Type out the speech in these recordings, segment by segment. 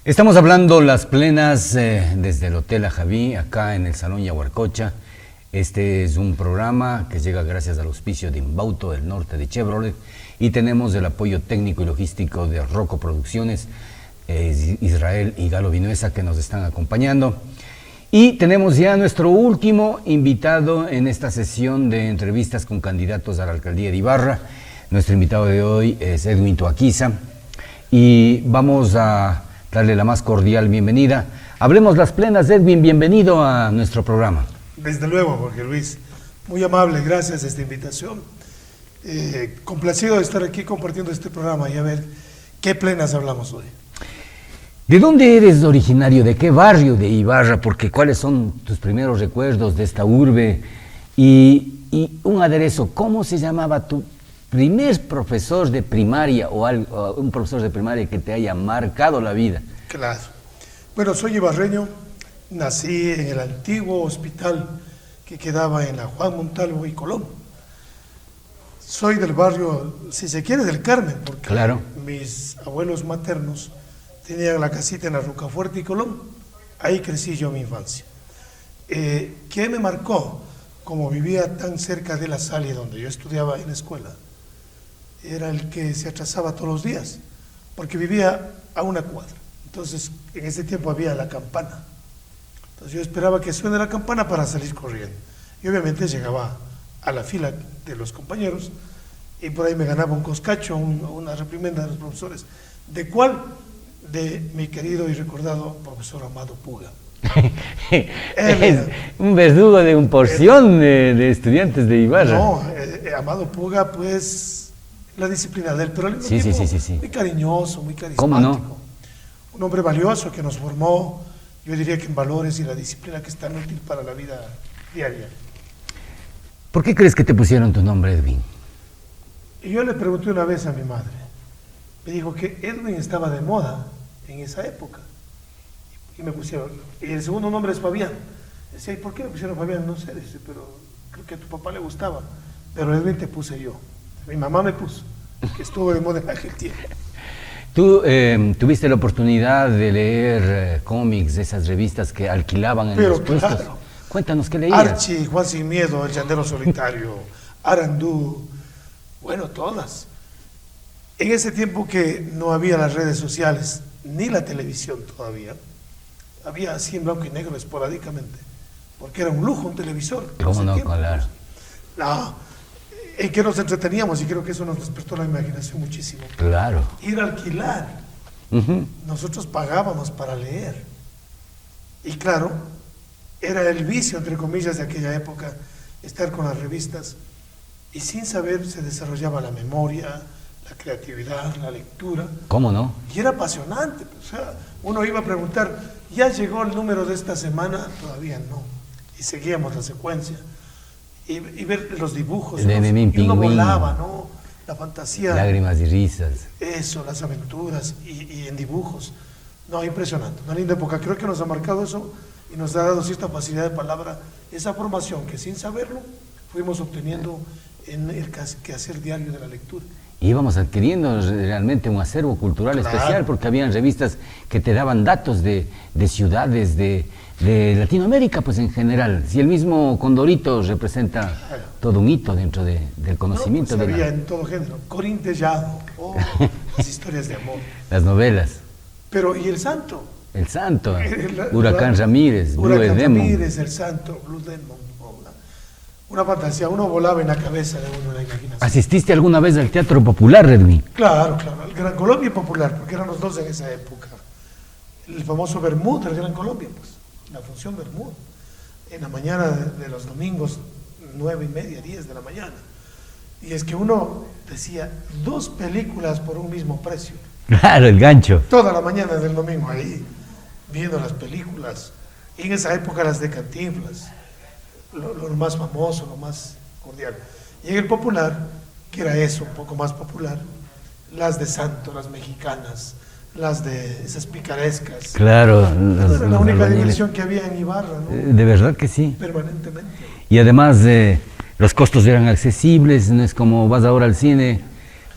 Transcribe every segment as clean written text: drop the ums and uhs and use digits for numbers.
Estamos hablando las plenas desde el Hotel Ajaví, acá en el Salón Yaguarcocha. Este es un programa que llega gracias al auspicio de Inbauto del Norte de Chevrolet y tenemos el apoyo técnico y logístico de Rocco Producciones, Israel y Galo Vinuesa que nos están acompañando. Y tenemos ya nuestro último invitado en esta sesión de entrevistas con candidatos a la alcaldía de Ibarra. Nuestro invitado de hoy es Edwin Toaquiza y vamos a darle la más cordial bienvenida. Hablemos las plenas, Edwin, bienvenido a nuestro programa. Desde luego, Jorge Luis, muy amable, gracias a esta invitación. Complacido de estar aquí compartiendo este programa y a ver qué plenas hablamos hoy. ¿De dónde eres originario? ¿De qué barrio de Ibarra? Porque ¿cuáles son tus primeros recuerdos de esta urbe? Y un aderezo, ¿cómo se llamaba tu primer profesor de primaria o un profesor de primaria que te haya marcado la vida? Claro. Bueno, soy ibarreño, nací en el antiguo hospital que quedaba en la Juan Montalvo y Colón. Soy del barrio, si se quiere, del Carmen, porque claro, mis abuelos maternos tenían la casita en la Rocafuerte y Colón. Ahí crecí yo mi infancia. ¿Qué me marcó? Como vivía tan cerca de la Salle donde yo estudiaba en la escuela, era el que se atrasaba todos los días, porque vivía a una cuadra. Entonces, en ese tiempo había la campana. Entonces yo esperaba que suene la campana para salir corriendo. Y obviamente llegaba a la fila de los compañeros y por ahí me ganaba un coscacho, una reprimenda de los profesores. ¿De cuál? De mi querido y recordado profesor Amado Puga. Es un verdugo de un porción de estudiantes de Ibarra. No, Amado Puga, pues, la disciplina de él, pero al mismo tiempo sí. muy cariñoso, muy carismático. ¿Cómo no? Un hombre valioso que nos formó, yo diría que en valores y la disciplina que es tan útil para la vida diaria. ¿Por qué crees que te pusieron tu nombre, Edwin? Y yo le pregunté una vez a mi madre, me dijo que Edwin estaba de moda en esa época. Y me pusieron, y el segundo nombre es Fabián. Decía, ¿y por qué me pusieron Fabián? No sé, dice, pero creo que a tu papá le gustaba. Pero Edwin te puse yo. Mi mamá me puso, que estuvo de moda en aquel tiempo. ¿Tú tuviste la oportunidad de leer cómics de esas revistas que alquilaban en los puestos? Claro. Cuéntanos, ¿qué leías? Archie, Juan Sin Miedo, El Llanero Solitario, Arandú, bueno, todas. En ese tiempo que no había las redes sociales, ni la televisión todavía, había así en blanco y negro esporádicamente, porque era un lujo un televisor. ¿Cómo no, claro? No, en que nos entreteníamos y creo que eso nos despertó la imaginación muchísimo. Claro. Ir a alquilar. Nosotros pagábamos para leer. Y claro, era el vicio, entre comillas, de aquella época, estar con las revistas. Y sin saber se desarrollaba la memoria, la creatividad, la lectura. ¿Cómo no? Y era apasionante. O sea, uno iba a preguntar, ¿ya llegó el número de esta semana? Todavía no. Y seguíamos la secuencia. Y ver los dibujos, y uno volaba, ¿no? La fantasía. Lágrimas y risas. Eso, las aventuras y en dibujos. No, impresionante, una linda época. Creo que nos ha marcado eso y nos ha dado cierta facilidad de palabra, esa formación que sin saberlo fuimos obteniendo en el quehacer diario de la lectura. Íbamos adquiriendo realmente un acervo cultural especial porque habían revistas que te daban datos de ciudades, de Latinoamérica, pues en general. Si el mismo Condorito representa todo un hito dentro del conocimiento. No, pues había en todo género. Corín Tellado, las historias de amor. Las novelas. Pero, ¿y el santo? El santo, Huracán Ramírez, Blue Demon. Ramírez, el santo, Blue Demon. Una fantasía, uno volaba en la cabeza de uno, la imaginación. ¿Asististe alguna vez al Teatro Popular, Edwin? Claro, al Gran Colombia Popular, porque eran los dos en esa época. El famoso Bermud del Gran Colombia, pues, la función Bermud, en la mañana de los domingos, 9:30, 10 de la mañana. Y es que uno decía, 2 películas por un mismo precio. Claro, el gancho. Toda la mañana del domingo ahí, viendo las películas. Y en esa época las de Cantinflas. Lo más famoso, lo más cordial. Y en el popular, que era eso, un poco más popular, las de santo, las mexicanas, las de esas picarescas. Claro. Era la única diversión que había en Ibarra, ¿no? De verdad que sí. Permanentemente. Y además los costos eran accesibles, no es como vas ahora al cine,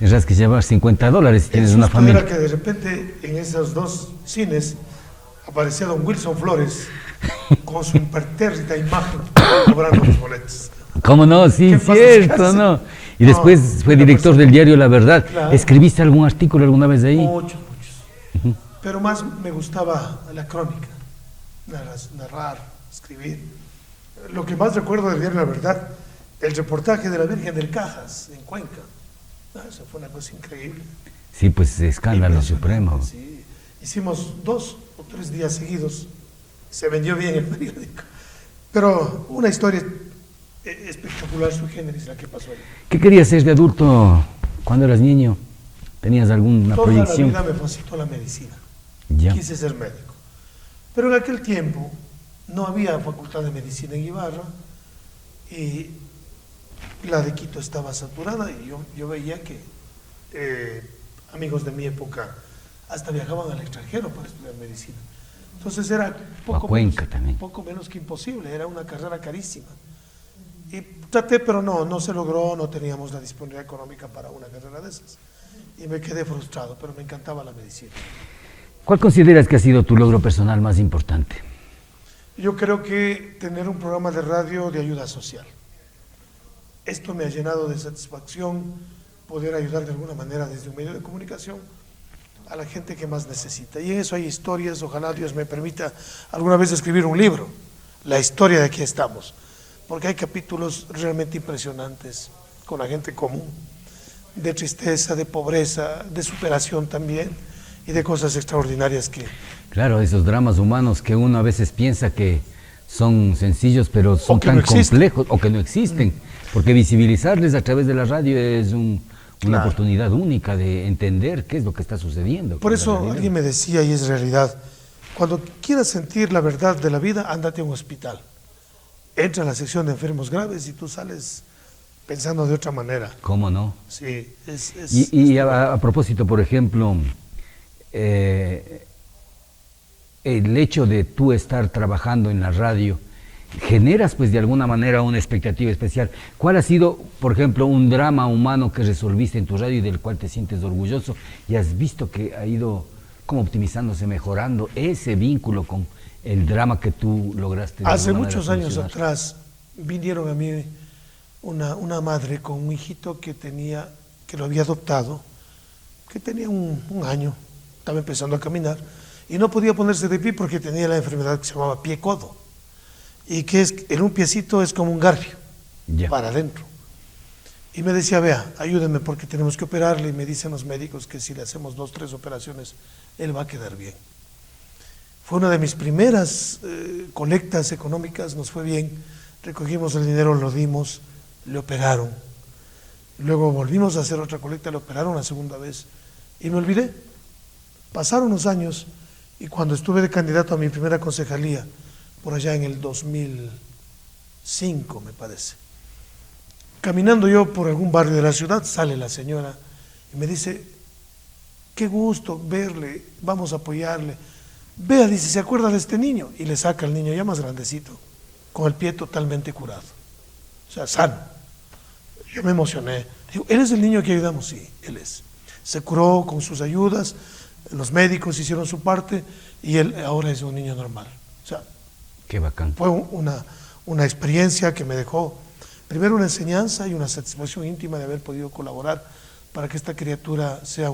Es que llevas $50 si tienes El una susto familia. era que de repente en esos dos cines aparecía don Wilson Flores con su impertérrita imagen cobrando los boletos. ¿Cómo no? Sí, ¿Qué pasa? cierto, ¿no? Y No, después fue una director persona- del diario La Verdad. Claro. ¿Escribiste algún artículo alguna vez de ahí? Muchos. Pero más me gustaba la crónica, narrar, escribir. Lo que más recuerdo del diario La Verdad, el reportaje de la Virgen del Cajas en Cuenca. Eso fue una cosa increíble. Sí, pues escándalo Impresionante, supremo. sí. Hicimos 2 o 3 días seguidos. Se vendió bien el periódico. Pero una historia espectacular, sui generis, la que pasó ahí. ¿Qué querías ser de adulto cuando eras niño? ¿Tenías alguna Toda proyección? la vida me fascinó la medicina. Ya. Quise ser médico. Pero en aquel tiempo no había facultad de medicina en Ibarra y la de Quito estaba saturada y yo veía que amigos de mi época hasta viajaban al extranjero para estudiar medicina. Entonces era O a Cuenca también. poco menos que imposible, era una carrera carísima. Y traté, pero no se logró, no teníamos la disponibilidad económica para una carrera de esas. Y me quedé frustrado, pero me encantaba la medicina. ¿Cuál consideras que ha sido tu logro personal más importante? Yo creo que tener un programa de radio de ayuda social. Esto me ha llenado de satisfacción, poder ayudar de alguna manera desde un medio de comunicación a la gente que más necesita. Y en eso hay historias, ojalá Dios me permita alguna vez escribir un libro, la historia de aquí estamos, porque hay capítulos realmente impresionantes con la gente común, de tristeza, de pobreza, de superación también, y de cosas extraordinarias que... Claro, esos dramas humanos que uno a veces piensa que son sencillos, pero son que tan no existen. complejos o que no existen. Porque visibilizarles a través de la radio es una Claro. oportunidad única de entender qué es lo que está sucediendo. Por con la eso realidad. alguien me decía, y es realidad, cuando quieras sentir la verdad de la vida, ándate a un hospital. Entra a la sección de enfermos graves y tú sales pensando de otra manera. ¿Cómo no? Sí, Y a propósito, por ejemplo, el hecho de tú estar trabajando en la radio, generas pues de alguna manera una expectativa especial. ¿Cuál ha sido, por ejemplo, un drama humano que resolviste en tu radio y del cual te sientes orgulloso y has visto que ha ido como optimizándose, mejorando ese vínculo con el drama que tú lograste? Hace muchos años atrás vinieron a mí una madre con un hijito que lo había adoptado, que tenía un año, estaba empezando a caminar y no podía ponerse de pie porque tenía la enfermedad que se llamaba pie codo, y que en un piecito es como un garfio para adentro. Y me decía, vea, ayúdeme porque tenemos que operarle, y me dicen los médicos que si le hacemos 2 o 3 operaciones, él va a quedar bien. Fue una de mis primeras colectas económicas, nos fue bien, recogimos el dinero, lo dimos, le operaron. Luego volvimos a hacer otra colecta, le operaron la segunda vez y me olvidé. Pasaron unos años y cuando estuve de candidato a mi primera concejalía, por allá en el 2005 me parece, caminando yo por algún barrio de la ciudad, sale la señora y me dice, qué gusto verle, vamos a apoyarle. Vea, dice, ¿se acuerda de este niño? Y le saca al niño ya más grandecito, con el pie totalmente curado, o sea, sano. Yo me emocioné. Digo, ¿él es el niño que ayudamos? Sí, él es. Se curó con sus ayudas, los médicos hicieron su parte y él ahora es un niño normal. O sea, qué bacán. Fue una experiencia que me dejó primero una enseñanza y una satisfacción íntima de haber podido colaborar para que esta criatura sea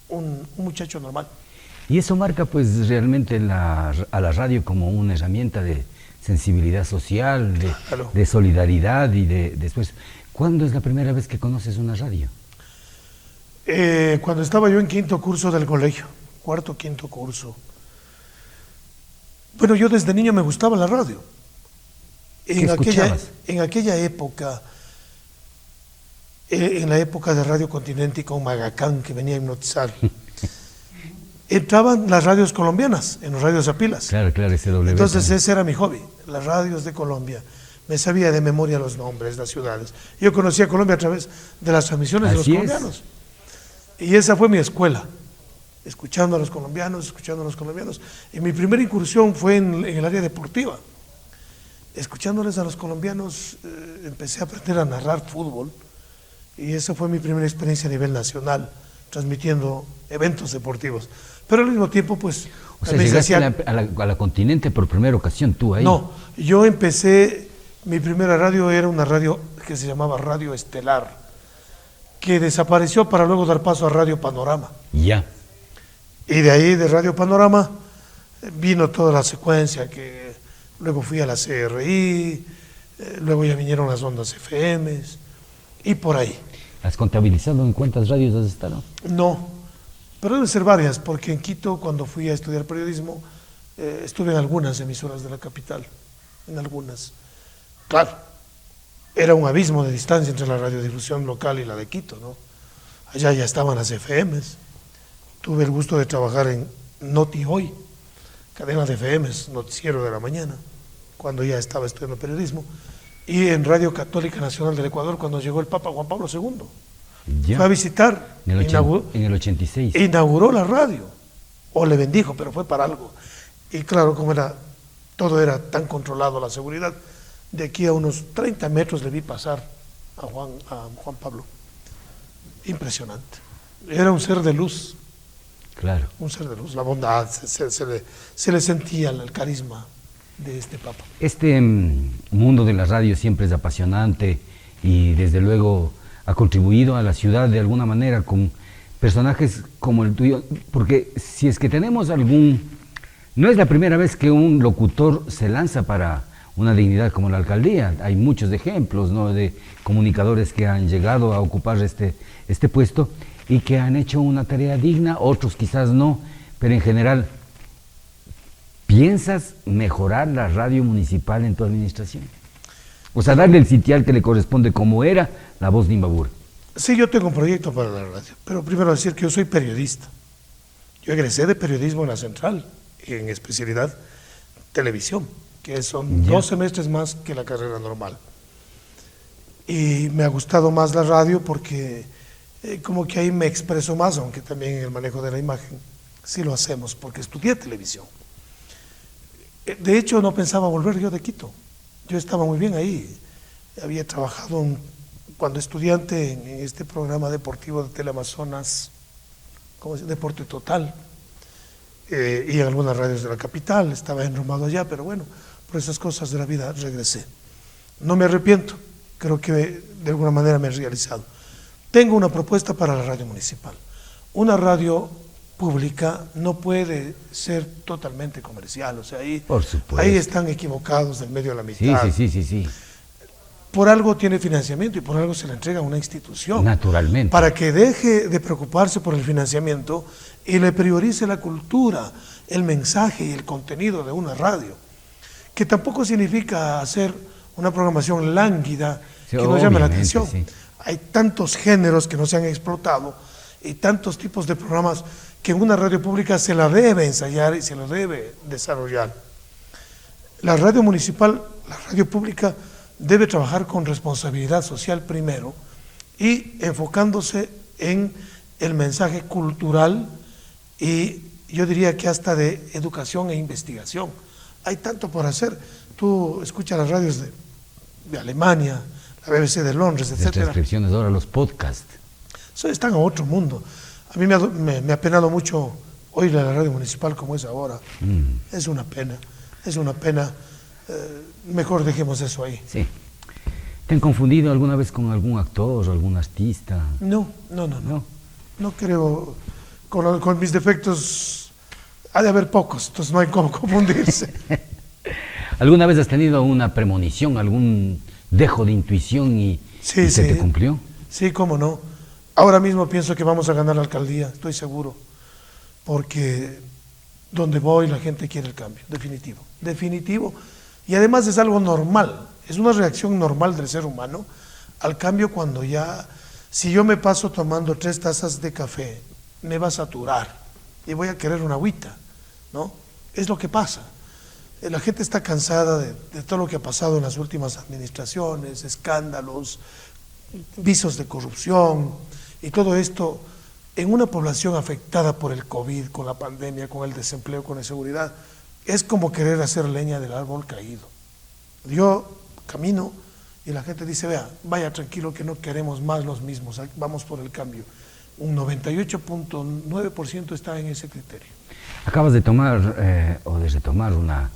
un muchacho normal. Y eso marca pues realmente a la radio como una herramienta de sensibilidad social, Claro. de solidaridad y después. ¿Cuándo es la primera vez que conoces una radio? Cuando estaba yo en 5º curso del colegio, 4º, 5º curso. Bueno, yo desde niño me gustaba la radio. ¿Qué escuchabas? En aquella época, en la época de Radio Continente y con Magacán, que venía a hipnotizar, entraban las radios colombianas, en los radios a pilas. Claro, SW. Entonces también. ese era mi hobby, las radios de Colombia. Me sabía de memoria los nombres, las ciudades. Yo conocía Colombia a través de las transmisiones de los Así es. colombianos. Y esa fue mi escuela, escuchando a los colombianos. Y mi primera incursión fue en el área deportiva. Escuchándoles a los colombianos, empecé a aprender a narrar fútbol. Y esa fue mi primera experiencia a nivel nacional, transmitiendo eventos deportivos. Pero al mismo tiempo, pues... O sea, llegaste a la Continente por primera ocasión, tú ahí. No, yo empecé, mi primera radio era una radio que se llamaba Radio Estelar, que desapareció para luego dar paso a Radio Panorama. Ya. Y de ahí, de Radio Panorama, vino toda la secuencia, que luego fui a la CRI, luego ya vinieron las ondas FM y por ahí. ¿Has contabilizado en cuántas radios has estado? No, pero deben ser varias, porque en Quito, cuando fui a estudiar periodismo, estuve en algunas emisoras de la capital, en algunas. Claro, era un abismo de distancia entre la radiodifusión local y la de Quito, ¿no? Allá ya estaban las FMs. Tuve el gusto de trabajar en Noti Hoy, cadena de FMs, noticiero de la mañana, cuando ya estaba estudiando periodismo, y en Radio Católica Nacional del Ecuador, cuando llegó el Papa Juan Pablo II. Ya. Fue a visitar, En el 86. inauguró la radio, o le bendijo, pero fue para algo. Y claro, como todo era tan controlado, la seguridad, de aquí a unos 30 metros le vi pasar a Juan Pablo. Impresionante. Era un ser de luz. Claro. Un ser de luz, la bondad, se le sentía el carisma de este Papa. Este mundo de la radio siempre es apasionante y desde luego ha contribuido a la ciudad de alguna manera con personajes como el tuyo, porque si es que tenemos no es la primera vez que un locutor se lanza para una dignidad como la alcaldía, hay muchos ejemplos, ¿no?, de comunicadores que han llegado a ocupar este puesto y que han hecho una tarea digna, otros quizás no, pero en general, ¿piensas mejorar la radio municipal en tu administración? O sea, darle el sitial que le corresponde como era La Voz de Imbabura. Sí, yo tengo un proyecto para la radio, pero primero decir que yo soy periodista. Yo egresé de periodismo en la Central, en especialidad televisión, que son 2 semestres más que la carrera normal. Y me ha gustado más la radio porque como que ahí me expreso más, aunque también en el manejo de la imagen sí lo hacemos, porque estudié televisión. De hecho, no pensaba volver yo de Quito. Yo estaba muy bien ahí. Había trabajado cuando estudiante en este programa deportivo de Teleamazonas, ¿cómo se llama? Deporte Total, y en algunas radios de la capital. Estaba enrumado allá, pero bueno, por esas cosas de la vida regresé. No me arrepiento, creo que de alguna manera me he realizado. Tengo una propuesta para la radio municipal. Una radio pública no puede ser totalmente comercial, o sea, ahí están equivocados del medio a la mitad. Sí. Por algo tiene financiamiento y por algo se le entrega a una institución. Naturalmente. Para que deje de preocuparse por el financiamiento y le priorice la cultura, el mensaje y el contenido de una radio. Que tampoco significa hacer una programación lánguida que no llame la atención. Sí. Hay tantos géneros que no se han explotado y tantos tipos de programas que en una radio pública se la debe ensayar y se lo debe desarrollar. La radio municipal, la radio pública, debe trabajar con responsabilidad social primero y enfocándose en el mensaje cultural y yo diría que hasta de educación e investigación. Hay tanto por hacer. Tú escuchas las radios de Alemania, la BBC de Londres, etc. Las transcripciones ahora, los podcasts. Están a otro mundo. A mí me ha penado mucho oír a la radio municipal como es ahora. Es una pena. Mejor dejemos eso ahí. Sí. ¿Te han confundido alguna vez con algún actor o algún artista? No. No creo. Con mis defectos ha de haber pocos, entonces no hay cómo confundirse. ¿Alguna vez has tenido una premonición, algún dejo de intuición y se te cumplió? Sí, cómo no. Ahora mismo pienso que vamos a ganar la alcaldía, estoy seguro, porque donde voy la gente quiere el cambio, definitivo. Y además es algo normal, es una reacción normal del ser humano al cambio cuando si yo me paso tomando 3 tazas de café, me va a saturar y voy a querer una agüita, ¿no? Es lo que pasa. La gente está cansada de todo lo que ha pasado en las últimas administraciones, escándalos, visos de corrupción y todo esto en una población afectada por el COVID, con la pandemia, con el desempleo, con la inseguridad. Es como querer hacer leña del árbol caído. Yo camino y y la gente dice, vea, vaya tranquilo que no queremos más los mismos, vamos por el cambio. Un 98.9% está en ese criterio. Acabas de tomar o de retomar una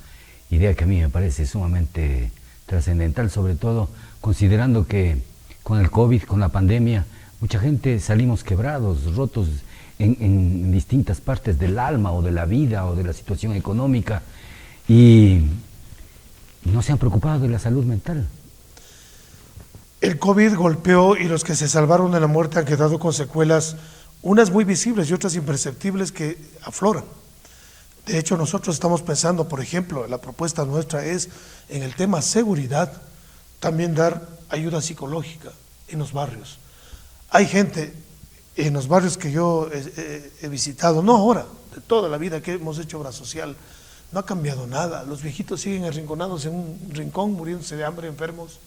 idea que a mí me parece sumamente trascendental, sobre todo considerando que con el COVID, con la pandemia, mucha gente salimos quebrados, rotos en distintas partes del alma o de la vida o de la situación económica y no se han preocupado de la salud mental. El COVID golpeó y los que se salvaron de la muerte han quedado con secuelas, unas muy visibles y otras imperceptibles que afloran. De hecho, nosotros estamos pensando, por ejemplo, la propuesta nuestra es en el tema seguridad, también dar ayuda psicológica en los barrios. Hay gente en los barrios que yo he visitado, no ahora, de toda la vida que hemos hecho obra social, no ha cambiado nada. Los viejitos siguen arrinconados en un rincón, muriéndose de hambre, enfermos.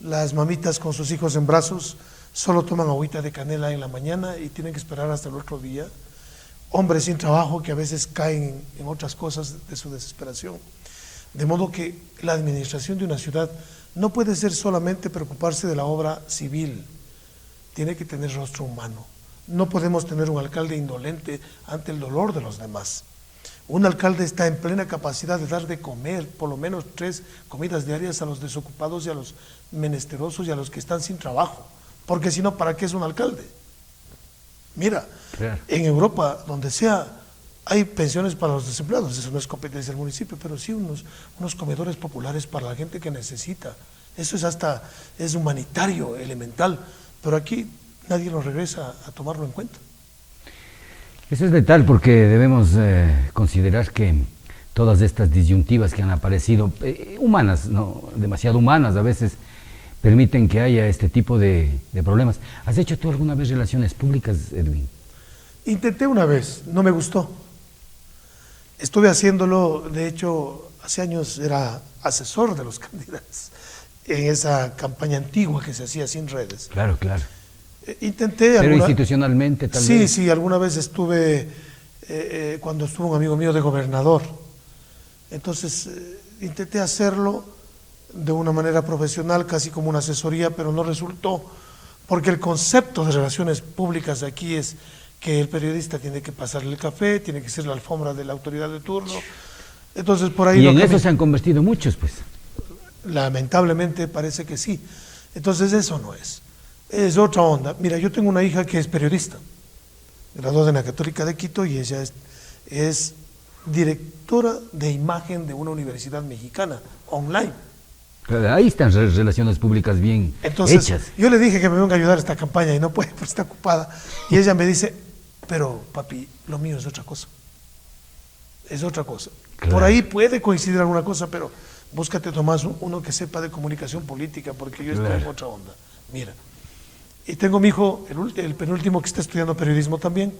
Las mamitas con sus hijos en brazos solo toman agüita de canela en la mañana y tienen que esperar hasta el otro día. Hombres sin trabajo que a veces caen en otras cosas de su desesperación. De modo que la administración de una ciudad no puede ser solamente preocuparse de la obra civil, tiene que tener rostro humano. No podemos tener un alcalde indolente ante el dolor de los demás. Un alcalde está en plena capacidad de dar de comer por lo menos 3 comidas diarias a los desocupados y a los menesterosos y a los que están sin trabajo, porque si no, ¿para qué es un alcalde? Mira, claro. En Europa, donde sea, hay pensiones para los desempleados, eso no es competencia del municipio, pero sí unos comedores populares para la gente que necesita. Eso es humanitario, elemental, pero aquí nadie lo regresa a tomarlo en cuenta. Eso es letal porque debemos considerar que todas estas disyuntivas que han aparecido, humanas, no demasiado humanas a veces, permiten que haya este tipo de problemas. ¿Has hecho tú alguna vez relaciones públicas, Edwin? Intenté una vez, no me gustó. Estuve haciéndolo, de hecho, hace años era asesor de los candidatos en esa campaña antigua que se hacía sin redes. Claro, claro. Intenté. Pero institucionalmente también. Sí, alguna vez estuve, cuando estuvo un amigo mío de gobernador. Entonces, intenté hacerlo de una manera profesional, casi como una asesoría, pero no resultó, porque el concepto de relaciones públicas aquí es que el periodista tiene que pasarle el café, tiene que ser la alfombra de la autoridad de turno. Entonces, por ahí. Y en eso se han convertido muchos, pues. Lamentablemente parece que sí. Entonces, eso no es. Es otra onda. Mira, yo tengo una hija que es periodista, graduada en la Católica de Quito, y ella es directora de imagen de una universidad mexicana, online. Ahí están relaciones públicas bien Entonces, hechas. Yo le dije que me venga a ayudar a esta campaña y no puede porque está ocupada. Y ella me dice, pero papi, lo mío es otra cosa. Es otra cosa. Claro. Por ahí puede coincidir alguna cosa, pero búscate, Tomás, uno que sepa de comunicación política, porque yo estoy en otra onda. Mira. Y tengo mi hijo, el penúltimo, que está estudiando periodismo también.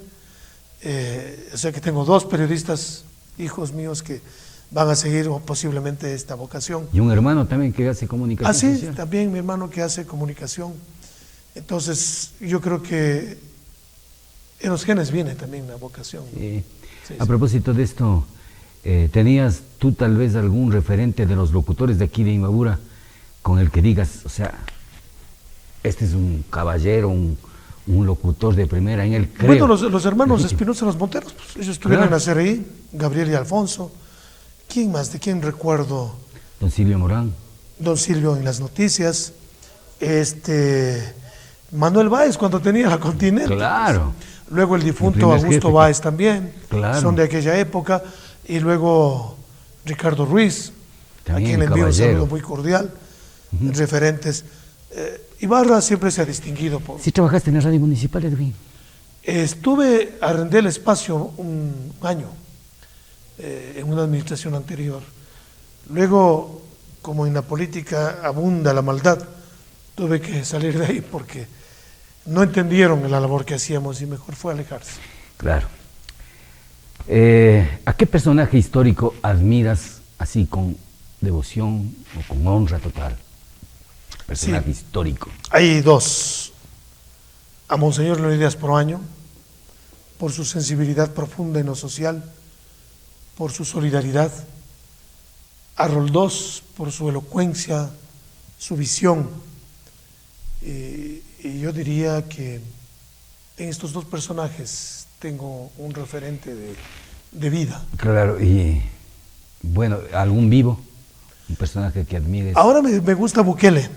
O sea que tengo 2 periodistas, hijos míos, que van a seguir posiblemente esta vocación. Y un hermano también que hace comunicación social. Sí, también mi hermano que hace comunicación. Entonces, yo creo que en los genes viene también la vocación. Sí. A propósito de esto, ¿tenías tú tal vez algún referente de los locutores de aquí de Imbabura con el que digas, o sea, este es un caballero, un locutor de primera, en él creo? Bueno, los hermanos Espinosa Los Monteros, pues, ellos estuvieron en la CRI, Gabriel y Alfonso. ¿Quién más? ¿De quién recuerdo? Don Silvio Morán. Don Silvio en las noticias. Manuel Báez cuando tenía la Continente. Claro. Pues. Luego el difunto Augusto Báez también. Claro. Son de aquella época. Y luego Ricardo Ruiz, también a quien le envío un saludo muy cordial. Referentes. Ibarra siempre se ha distinguido por... ¿Sí trabajaste en la radio municipal, Edwin? Arrendé el espacio un año en una administración anterior. Luego, como en la política abunda la maldad, tuve que salir de ahí porque no entendieron la labor que hacíamos y mejor fue alejarse. Claro. ¿A qué personaje histórico admiras así con devoción o con honra total? Personaje histórico. Hay 2. A Monseñor Leonidas Proaño, por su sensibilidad profunda en lo social, por su solidaridad. A Roldós, por su elocuencia, su visión. Y yo diría que en estos dos personajes tengo un referente de vida. Claro, y bueno, ¿algún vivo? Un personaje que admires. Ahora me gusta Bukele.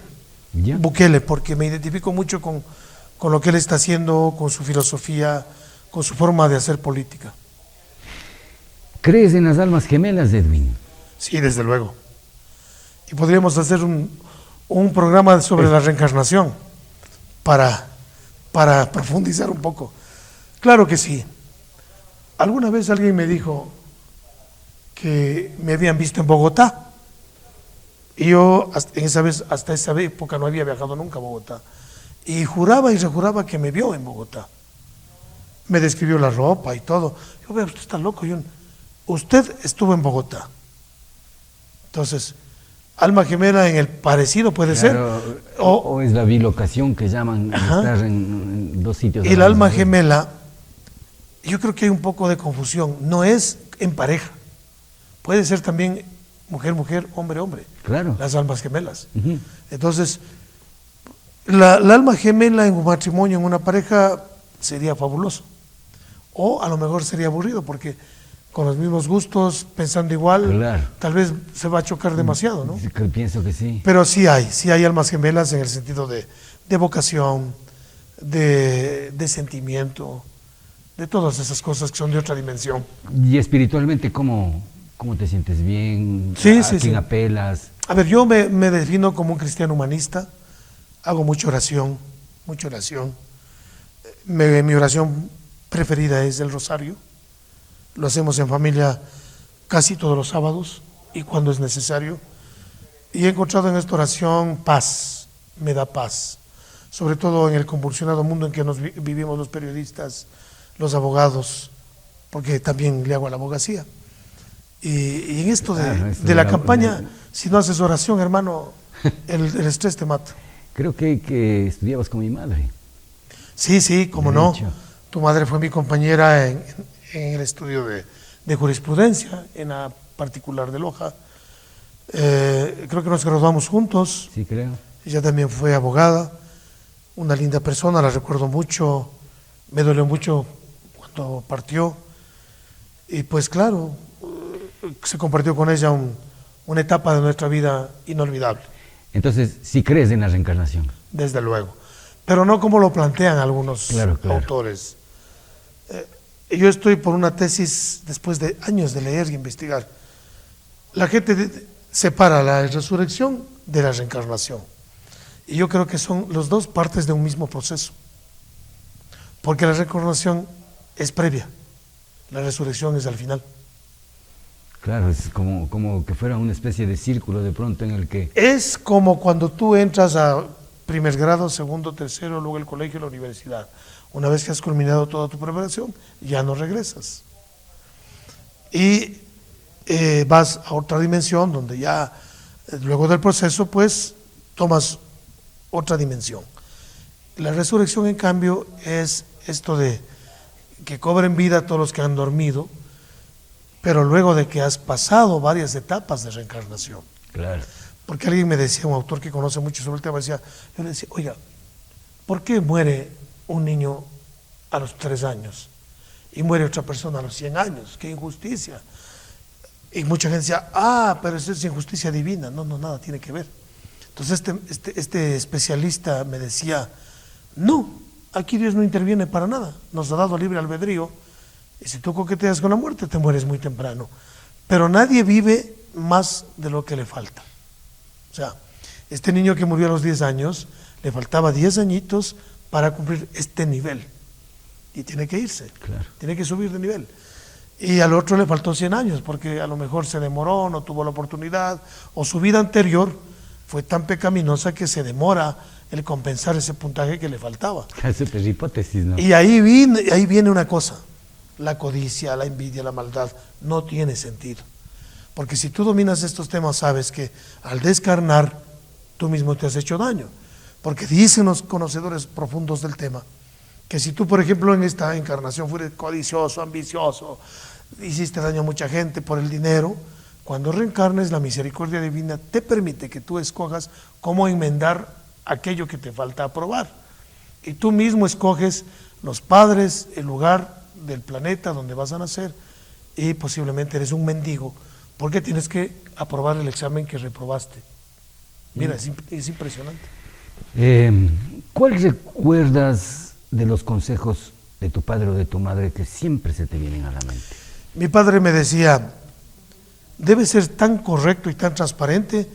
¿Ya? Bukele, porque me identifico mucho con lo que él está haciendo, con su filosofía, con su forma de hacer política. ¿Crees en las almas gemelas, Edwin? Sí, desde luego. Y podríamos hacer un programa sobre la reencarnación para profundizar un poco. Claro que sí. Alguna vez alguien me dijo que me habían visto en Bogotá. Y yo hasta esa época no había viajado nunca a Bogotá. Y juraba y rejuraba que me vio en Bogotá. Me describió la ropa y todo. Yo, veo, usted está loco. Usted estuvo en Bogotá. Entonces, alma gemela en el parecido puede Claro, ser. O es la bilocación que llaman, estar en dos sitios. Y el alma gemela, yo creo que hay un poco de confusión. No es en pareja. Puede ser también mujer, hombre. Claro. Las almas gemelas. Uh-huh. Entonces, la alma gemela en un matrimonio, en una pareja, sería fabuloso. O a lo mejor sería aburrido, porque con los mismos gustos, pensando igual, Claro. tal vez se va a chocar demasiado, ¿no? Pienso que sí. Pero sí hay almas gemelas en el sentido de vocación, de sentimiento, de todas esas cosas que son de otra dimensión. Y espiritualmente, ¿cómo te sientes bien? Sí, ¿A sí, quién sí. apelas? A ver, yo me defino como un cristiano humanista, hago mucha oración. Mi oración preferida es el rosario, lo hacemos en familia casi todos los sábados y cuando es necesario. Y he encontrado en esta oración paz, me da paz, sobre todo en el convulsionado mundo en que vivimos los periodistas, los abogados, porque también le hago a la abogacía. Y en esto de la campaña, si no haces oración, hermano, el estrés te mata. Creo que estudiabas con mi madre. Sí, cómo no. Tu madre fue mi compañera en el estudio de jurisprudencia, en la particular de Loja. Creo que nos graduamos juntos. Sí, creo. Ella también fue abogada, una linda persona, la recuerdo mucho, me dolió mucho cuando partió. Y pues claro, se compartió con ella una etapa de nuestra vida inolvidable. Entonces, ¿sí crees en la reencarnación? Desde luego, pero no como lo plantean algunos autores. Yo estoy por una tesis después de años de leer y investigar. La gente separa la resurrección de la reencarnación. Y yo creo que son las dos partes de un mismo proceso. Porque la reencarnación es previa, la resurrección es al final. Claro, es como que fuera una especie de círculo de pronto en el que... Es como cuando tú entras a primer grado, segundo, tercero, luego el colegio y la universidad. Una vez que has culminado toda tu preparación, ya no regresas. Y vas a otra dimensión donde ya, luego del proceso, pues, tomas otra dimensión. La resurrección, en cambio, es esto de que cobren vida todos los que han dormido, pero luego de que has pasado varias etapas de reencarnación. Claro. Porque alguien me decía, un autor que conoce mucho sobre el tema, yo le decía, oiga, ¿por qué muere un niño a los 3 años y muere otra persona a los 100 años? ¡Qué injusticia! Y mucha gente decía, pero eso es injusticia divina. No, nada tiene que ver. Entonces este especialista me decía, no, aquí Dios no interviene para nada, nos ha dado libre albedrío, y si tú coqueteas con la muerte te mueres muy temprano, pero nadie vive más de lo que le falta. O sea, este niño que murió a los 10 años, le faltaba 10 añitos para cumplir este nivel, y tiene que irse, claro, tiene que subir de nivel. Y al otro le faltó 100 años, porque a lo mejor se demoró, no tuvo la oportunidad, o su vida anterior fue tan pecaminosa que se demora el compensar ese puntaje que le faltaba. Es súper hipótesis, ¿no? Y ahí viene una cosa, la codicia, la envidia, la maldad, no tiene sentido. Porque si tú dominas estos temas, sabes que al descarnar, tú mismo te has hecho daño. Porque dicen los conocedores profundos del tema, que si tú, por ejemplo, en esta encarnación fueras codicioso, ambicioso, hiciste daño a mucha gente por el dinero, Cuando reencarnes, la misericordia divina te permite que tú escojas cómo enmendar aquello que te falta aprobar. Y tú mismo escoges los padres, el lugar del planeta donde vas a nacer, y posiblemente eres un mendigo porque tienes que aprobar el examen que reprobaste. Mira, es impresionante. ¿Cuál recuerdas de los consejos de tu padre o de tu madre que siempre se te vienen a la mente? Mi padre me decía, debes ser tan correcto y tan transparente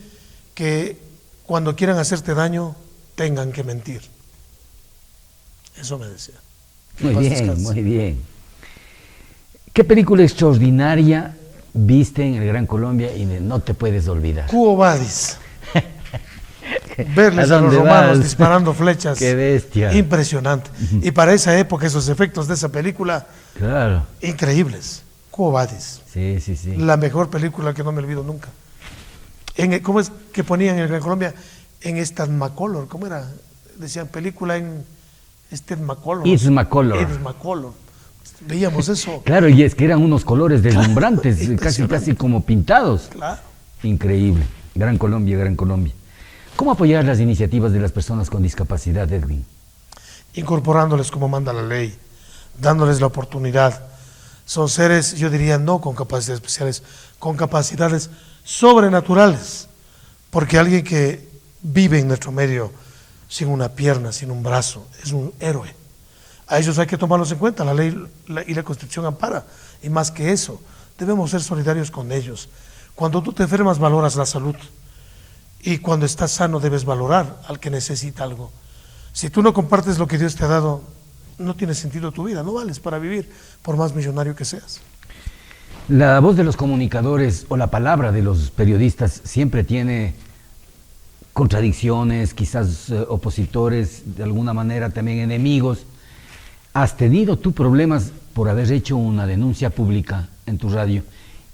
que cuando quieran hacerte daño tengan que mentir. Eso me decía. Muy bien, muy bien. ¿Qué película extraordinaria viste en el Gran Colombia y no te puedes olvidar? Quo Vadis. Verles a los romanos disparando flechas. ¡Qué bestia! Impresionante. Y para esa época, esos efectos de esa película, claro, increíbles. Quo Vadis. Sí, sí, sí. La mejor película que no me olvido nunca. ¿Cómo es que ponían en el Gran Colombia? En Stadmacolor, ¿cómo era? Decían película en Stadmacolor. Stadmacolor. Veíamos eso. Claro, y es que eran unos colores deslumbrantes, Claro, casi como pintados. Claro. Increíble. Gran Colombia, Gran Colombia. ¿Cómo apoyar las iniciativas de las personas con discapacidad, Edwin? Incorporándoles como manda la ley, dándoles la oportunidad. Son seres, yo diría, no con capacidades especiales, con capacidades sobrenaturales, porque alguien que vive en nuestro medio sin una pierna, sin un brazo, es un héroe. A ellos hay que tomarlos en cuenta, la ley y la Constitución ampara, y más que eso, debemos ser solidarios con ellos. Cuando tú te enfermas, valoras la salud, y cuando estás sano debes valorar al que necesita algo. Si tú no compartes lo que Dios te ha dado, no tiene sentido tu vida, no vales para vivir, por más millonario que seas. La voz de los comunicadores o la palabra de los periodistas siempre tiene contradicciones, quizás opositores, de alguna manera también enemigos. ¿Has tenido tú problemas por haber hecho una denuncia pública en tu radio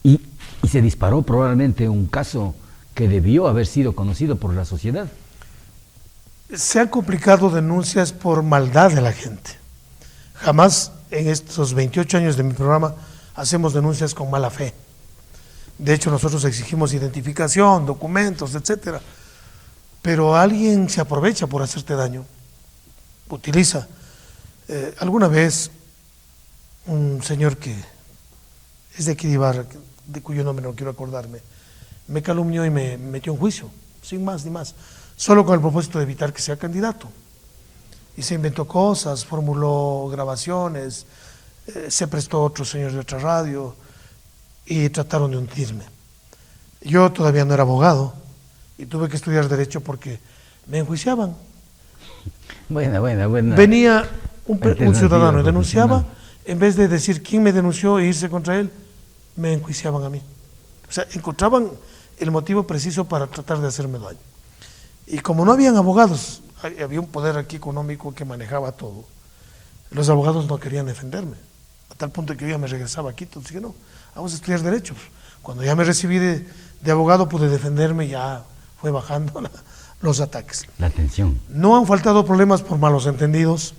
y se disparó probablemente un caso que debió haber sido conocido por la sociedad? Se han complicado denuncias por maldad de la gente. Jamás en estos 28 años de mi programa hacemos denuncias con mala fe. De hecho, nosotros exigimos identificación, documentos, etcétera. Pero alguien se aprovecha por hacerte daño, utiliza. Alguna vez un señor que es de aquí de Ibarra, de cuyo nombre no quiero acordarme, me calumnió y me metió en juicio, sin más ni más, solo con el propósito de evitar que sea candidato. Y se inventó cosas, formuló grabaciones, se prestó a otros señores de otra radio y trataron de hundirme. Yo todavía no era abogado y tuve que estudiar Derecho porque me enjuiciaban. Buena. Venía un ciudadano y denunciaba, en vez de decir quién me denunció e irse contra él, me enjuiciaban a mí. O sea, encontraban el motivo preciso para tratar de hacerme daño. Y como no habían abogados, había un poder aquí económico que manejaba todo, los abogados no querían defenderme, a tal punto que yo ya me regresaba aquí, entonces dije, no, vamos a estudiar Derecho. Cuando ya me recibí de abogado pude defenderme y ya fue bajando los ataques. La tensión. No han faltado problemas por malos entendidos,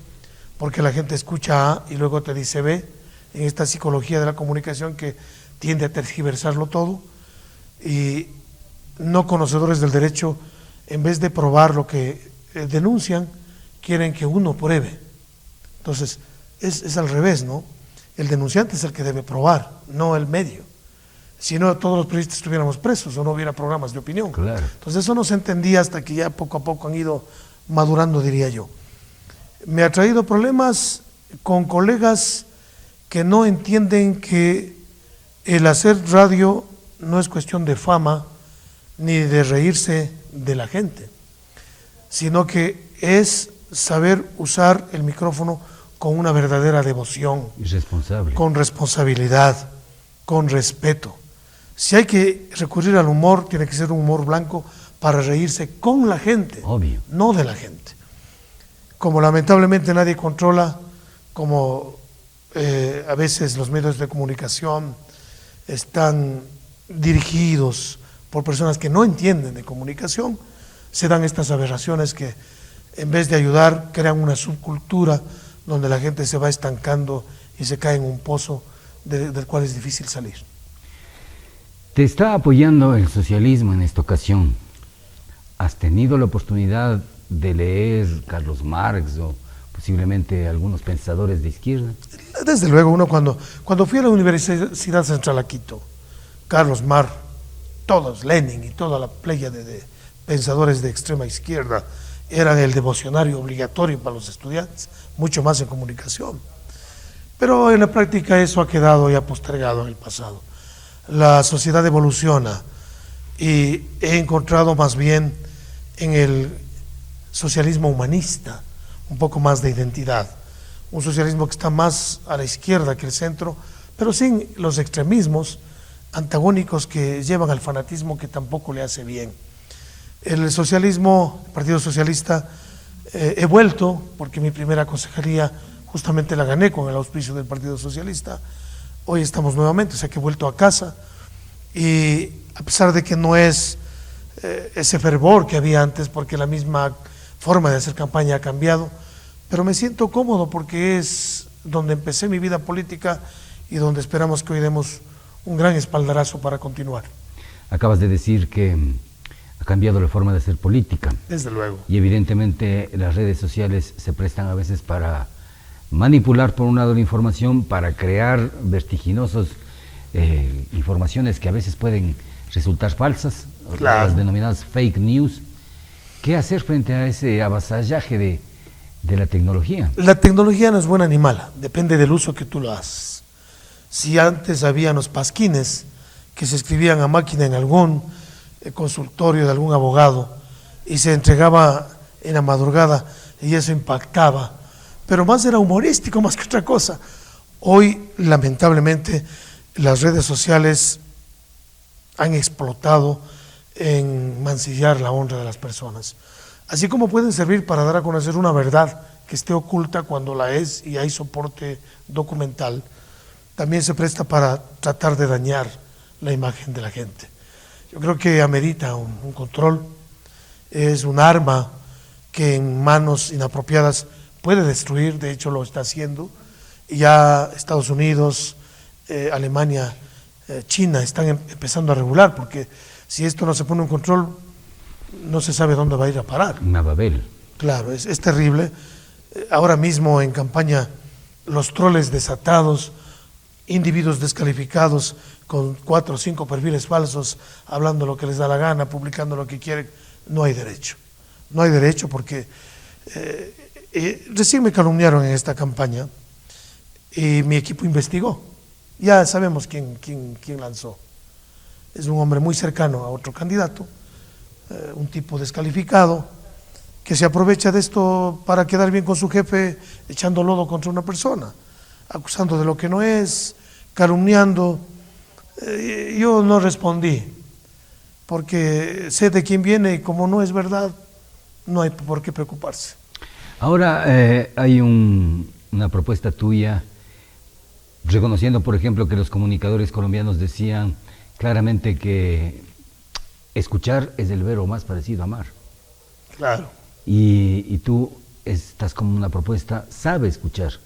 porque la gente escucha A y luego te dice B, en esta psicología de la comunicación que tiende a tergiversarlo todo, y no conocedores del derecho, en vez de probar lo que denuncian, quieren que uno pruebe. Entonces, es al revés, ¿no? El denunciante es el que debe probar, no el medio. Si no, todos los periodistas estuviéramos presos o no hubiera programas de opinión. Claro. Entonces, eso no se entendía hasta que ya poco a poco han ido madurando, diría yo. Me ha traído problemas con colegas que no entienden que el hacer radio no es cuestión de fama ni de reírse de la gente, sino que es saber usar el micrófono con una verdadera devoción, Irresponsable. con responsabilidad, con respeto. Si hay que recurrir al humor, tiene que ser un humor blanco para reírse con la gente, Obvio. no de la gente. Como lamentablemente nadie controla, como a veces los medios de comunicación están dirigidos por personas que no entienden de comunicación, se dan estas aberraciones que en vez de ayudar crean una subcultura donde la gente se va estancando y se cae en un pozo del cual es difícil salir. Te está apoyando el socialismo en esta ocasión. ¿Has tenido la oportunidad de leer Carlos Marx o posiblemente algunos pensadores de izquierda? Desde luego, uno cuando fui a la Universidad Central a Quito, Carlos Marx, todos, Lenin y toda la playa de pensadores de extrema izquierda eran el devocionario obligatorio para los estudiantes, mucho más en comunicación. Pero en la práctica eso ha quedado ya postergado en el pasado. La sociedad evoluciona y he encontrado más bien en el socialismo humanista un poco más de identidad, un socialismo que está más a la izquierda que el centro, pero sin los extremismos antagónicos que llevan al fanatismo que tampoco le hace bien. El socialismo, el Partido Socialista, he vuelto, porque mi primera consejería justamente la gané con el auspicio del Partido Socialista. Hoy estamos nuevamente, o sea que he vuelto a casa, y a pesar de que no es ese fervor que había antes, porque la misma forma de hacer campaña ha cambiado, pero me siento cómodo porque es donde empecé mi vida política y donde esperamos que hoy demos un gran espaldarazo para continuar. Acabas de decir que ha cambiado la forma de hacer política. Desde luego. Y evidentemente las redes sociales se prestan a veces para manipular por un lado la información, para crear vertiginosos informaciones que a veces pueden resultar falsas, claro, las denominadas fake news. ¿Qué hacer frente a ese avasallaje de la tecnología? La tecnología no es buena ni mala, depende del uso que tú lo hagas. Si antes había los pasquines que se escribían a máquina en algún consultorio de algún abogado y se entregaba en la madrugada y eso impactaba, pero más era humorístico más que otra cosa. Hoy, lamentablemente, las redes sociales han explotado en mancillar la honra de las personas. Así como pueden servir para dar a conocer una verdad que esté oculta cuando la es y hay soporte documental, también se presta para tratar de dañar la imagen de la gente. Yo creo que amerita un control, es un arma que en manos inapropiadas puede destruir, de hecho lo está haciendo, y ya Estados Unidos, Alemania, China están empezando a regular, porque si esto no se pone en control, no se sabe dónde va a ir a parar. Una Babel. Claro, es terrible. Ahora mismo en campaña, los troles desatados, individuos descalificados con 4 o 5 perfiles falsos, hablando lo que les da la gana, publicando lo que quieren, no hay derecho. No hay derecho porque recién me calumniaron en esta campaña y mi equipo investigó. Ya sabemos quién lanzó. Es un hombre muy cercano a otro candidato, un tipo descalificado, que se aprovecha de esto para quedar bien con su jefe, echando lodo contra una persona, acusando de lo que no es, calumniando. Yo no respondí, porque sé de quién viene y como no es verdad, no hay por qué preocuparse. Ahora hay una propuesta tuya, reconociendo, por ejemplo, que los comunicadores colombianos decían claramente que escuchar es el verbo más parecido a amar. Claro. Y tú estás como una propuesta, sabe escuchar.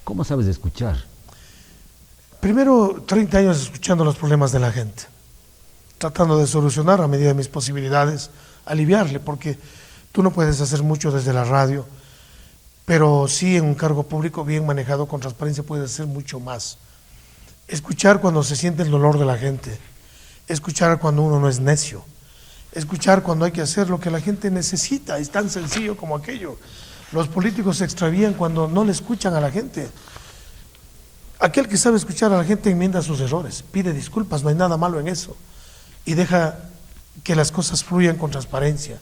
¿Cómo sabes escuchar? Primero, 30 años escuchando los problemas de la gente, tratando de solucionar a medida de mis posibilidades, aliviarle, porque tú no puedes hacer mucho desde la radio, pero sí en un cargo público bien manejado con transparencia puedes hacer mucho más. Escuchar cuando se siente el dolor de la gente, escuchar cuando uno no es necio, escuchar cuando hay que hacer lo que la gente necesita, es tan sencillo como aquello. Los políticos se extravían cuando no le escuchan a la gente. Aquel que sabe escuchar a la gente enmienda sus errores, pide disculpas, no hay nada malo en eso, y deja que las cosas fluyan con transparencia.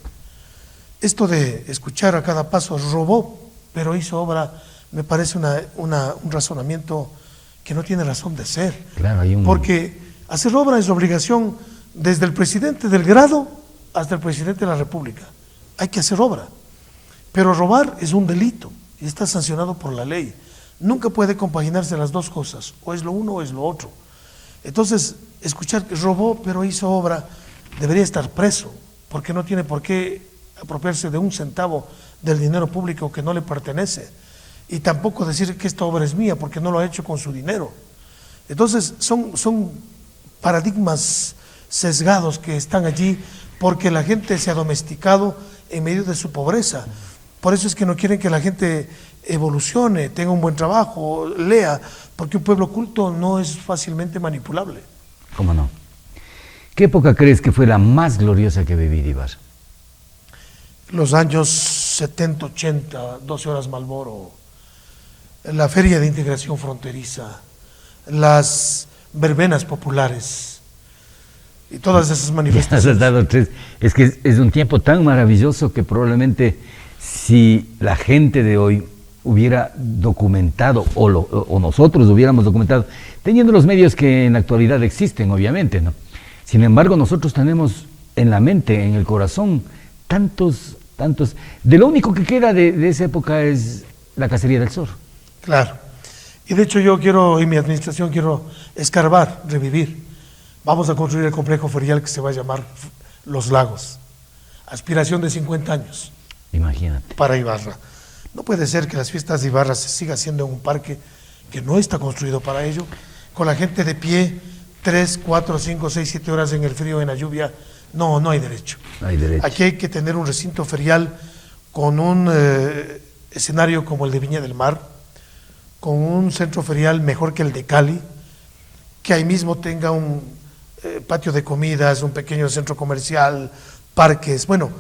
Esto de escuchar a cada paso, robó, pero hizo obra, me parece un razonamiento que no tiene razón de ser. Claro, porque hacer obra es obligación desde el presidente del grado hasta el presidente de la República. Hay que hacer obra, pero robar es un delito y está sancionado por la ley. Nunca puede compaginarse las dos cosas, o es lo uno o es lo otro. Entonces, escuchar que robó pero hizo obra, debería estar preso, porque no tiene por qué apropiarse de un centavo del dinero público que no le pertenece, y tampoco decir que esta obra es mía porque no lo ha hecho con su dinero. Entonces son paradigmas sesgados que están allí porque la gente se ha domesticado en medio de su pobreza. Por eso es que no quieren que la gente evolucione, tenga un buen trabajo, lea, porque un pueblo culto no es fácilmente manipulable. ¿Cómo no? ¿Qué época crees que fue la más gloriosa que viví, Ibarra? Los años 70, 80, 12 horas Malboro, la Feria de Integración Fronteriza, las verbenas populares y todas esas manifestaciones. Has dado tres. Es que es un tiempo tan maravilloso que probablemente si la gente de hoy hubiera documentado o nosotros hubiéramos documentado, teniendo los medios que en la actualidad existen, obviamente, ¿no? Sin embargo, nosotros tenemos en la mente, en el corazón, tantos, de lo único que queda de esa época es la cacería del zorro. Claro. Y de hecho yo quiero, en mi administración, quiero escarbar, revivir. Vamos a construir el complejo ferial que se va a llamar Los Lagos. Aspiración de 50 años. Imagínate. Para Ibarra. No puede ser que las fiestas de Ibarra se siga haciendo en un parque que no está construido para ello, con la gente de pie 3, 4, 5, 6, 7 horas en el frío, en la lluvia. No, no hay derecho. No hay derecho. Aquí hay que tener un recinto ferial con un escenario como el de Viña del Mar, con un centro ferial mejor que el de Cali, que ahí mismo tenga un patio de comidas, un pequeño centro comercial, parques, bueno,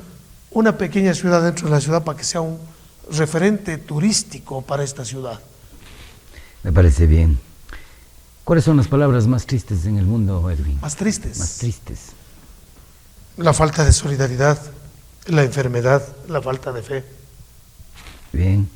una pequeña ciudad dentro de la ciudad para que sea un referente turístico para esta ciudad. Me parece bien. ¿Cuáles son las palabras más tristes en el mundo, Edwin? Más tristes. Más tristes. La falta de solidaridad, la enfermedad, la falta de fe. Bien.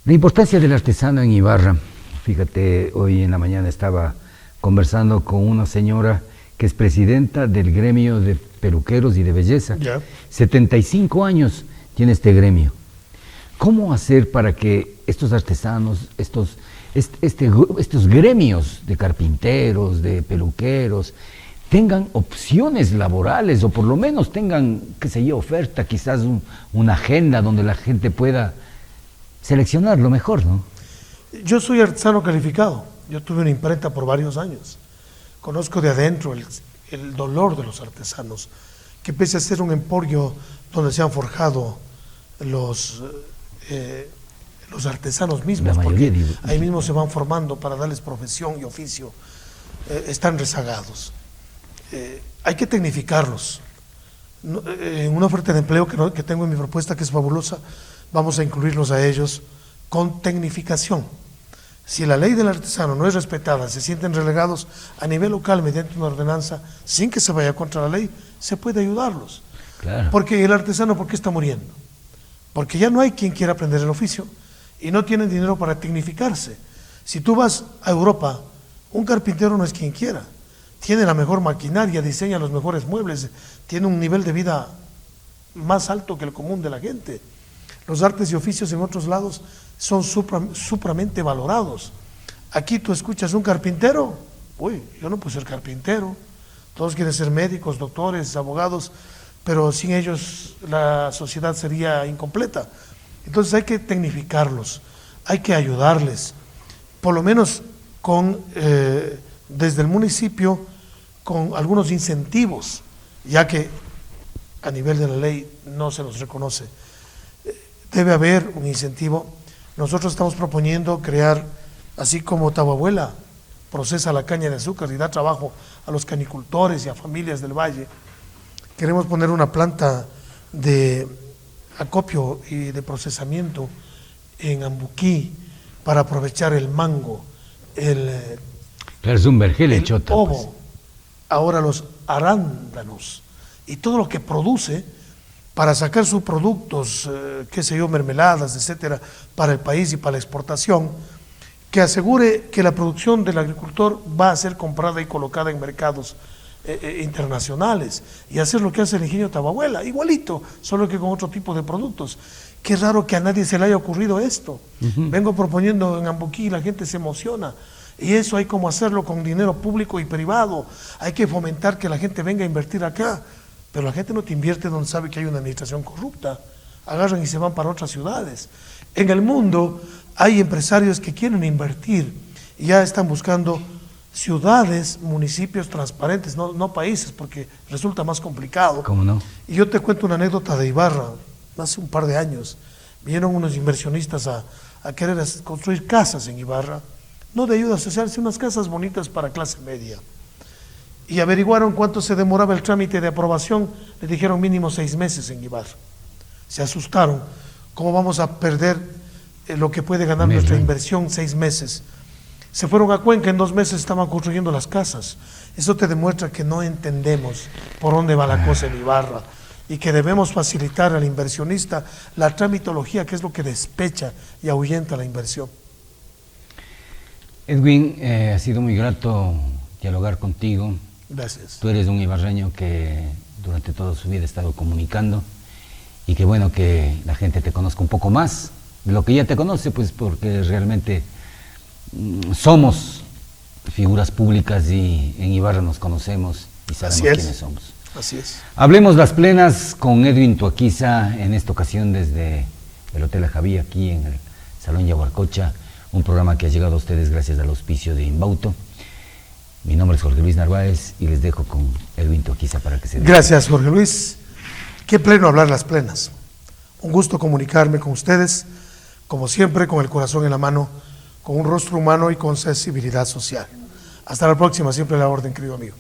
La importancia del artesano en Ibarra. Fíjate, hoy en la mañana estaba conversando con una señora que es presidenta del gremio de peluqueros y de belleza. Ya. 75 años tiene este gremio. ¿Cómo hacer para que estos artesanos, estos gremios de carpinteros, de peluqueros, tengan opciones laborales o por lo menos tengan, qué sé yo, oferta, quizás una agenda donde la gente pueda seleccionar lo mejor, ¿no? Yo soy artesano calificado, yo tuve una imprenta por varios años, conozco de adentro el dolor de los artesanos, que pese a ser un emporio donde se han forjado los artesanos mismos, porque ahí mismo se van formando para darles profesión y oficio, están rezagados. Hay que tecnificarlos. En una oferta de empleo que tengo en mi propuesta, que es fabulosa, vamos a incluirlos a ellos con tecnificación. Si la ley del artesano no es respetada, se sienten relegados a nivel local mediante una ordenanza, sin que se vaya contra la ley, se puede ayudarlos. Claro. Porque el artesano, ¿por qué está muriendo? Porque ya no hay quien quiera aprender el oficio y no tienen dinero para tecnificarse. Si tú vas a Europa, un carpintero no es quien quiera. Tiene la mejor maquinaria, diseña los mejores muebles, tiene un nivel de vida más alto que el común de la gente. Los artes y oficios en otros lados son supramente valorados. Aquí tú escuchas un carpintero, uy, yo no puedo ser carpintero. Todos quieren ser médicos, doctores, abogados, pero sin ellos la sociedad sería incompleta. Entonces hay que tecnificarlos, hay que ayudarles, por lo menos con desde el municipio, con algunos incentivos, ya que a nivel de la ley no se los reconoce. Debe haber un incentivo. Nosotros estamos proponiendo crear, así como Tababuela procesa la caña de azúcar y da trabajo a los canicultores y a familias del valle, queremos poner una planta de acopio y de procesamiento en Ambuquí para aprovechar el mango, Claro, es un vergel el chota, ovo, pues. ahora los arándanos y todo lo que produce para sacar sus productos, qué sé yo, mermeladas, etcétera, para el país y para la exportación, que asegure que la producción del agricultor va a ser comprada y colocada en mercados internacionales, y hacer lo que hace el ingenio Tababuela, igualito, solo que con otro tipo de productos. Qué raro que a nadie se le haya ocurrido esto. Vengo proponiendo en Ambuquí y la gente se emociona. Y eso hay como hacerlo con dinero público y privado. Hay que fomentar que la gente venga a invertir acá. Pero la gente no te invierte donde sabe que hay una administración corrupta. Agarran y se van para otras ciudades. En el mundo hay empresarios que quieren invertir y ya están buscando ciudades, municipios transparentes, no países, porque resulta más complicado. ¿Cómo no? Y yo te cuento una anécdota de Ibarra, hace un par de años, vinieron unos inversionistas a querer construir casas en Ibarra, no de ayuda social, sino unas casas bonitas para clase media. Y averiguaron cuánto se demoraba el trámite de aprobación, le dijeron mínimo 6 meses en Ibarra. Se asustaron, ¿cómo vamos a perder lo que puede ganar nuestra inversión 6 meses? Se fueron a Cuenca, en 2 meses estaban construyendo las casas. Eso te demuestra que no entendemos por dónde va la cosa en Ibarra y que debemos facilitar al inversionista la tramitología, que es lo que despecha y ahuyenta la inversión. Edwin, ha sido muy grato dialogar contigo. Gracias. Tú eres un ibarreño que durante toda su vida ha estado comunicando y qué bueno que la gente te conozca un poco más de lo que ya te conoce, pues porque realmente somos figuras públicas y en Ibarra nos conocemos y sabemos quiénes somos. Así es. Hablemos las plenas con Edwin Tuaquiza, en esta ocasión desde el Hotel Javí, aquí en el Salón Yaguarcocha, un programa que ha llegado a ustedes gracias al auspicio de Inbauto. Mi nombre es Jorge Luis Narváez y les dejo con Edwin Tuaquiza para que se diga. Gracias, Jorge Luis. Qué pleno hablar las plenas. Un gusto comunicarme con ustedes, como siempre, con el corazón en la mano, con un rostro humano y con sensibilidad social. Hasta la próxima, siempre a la orden, querido amigo.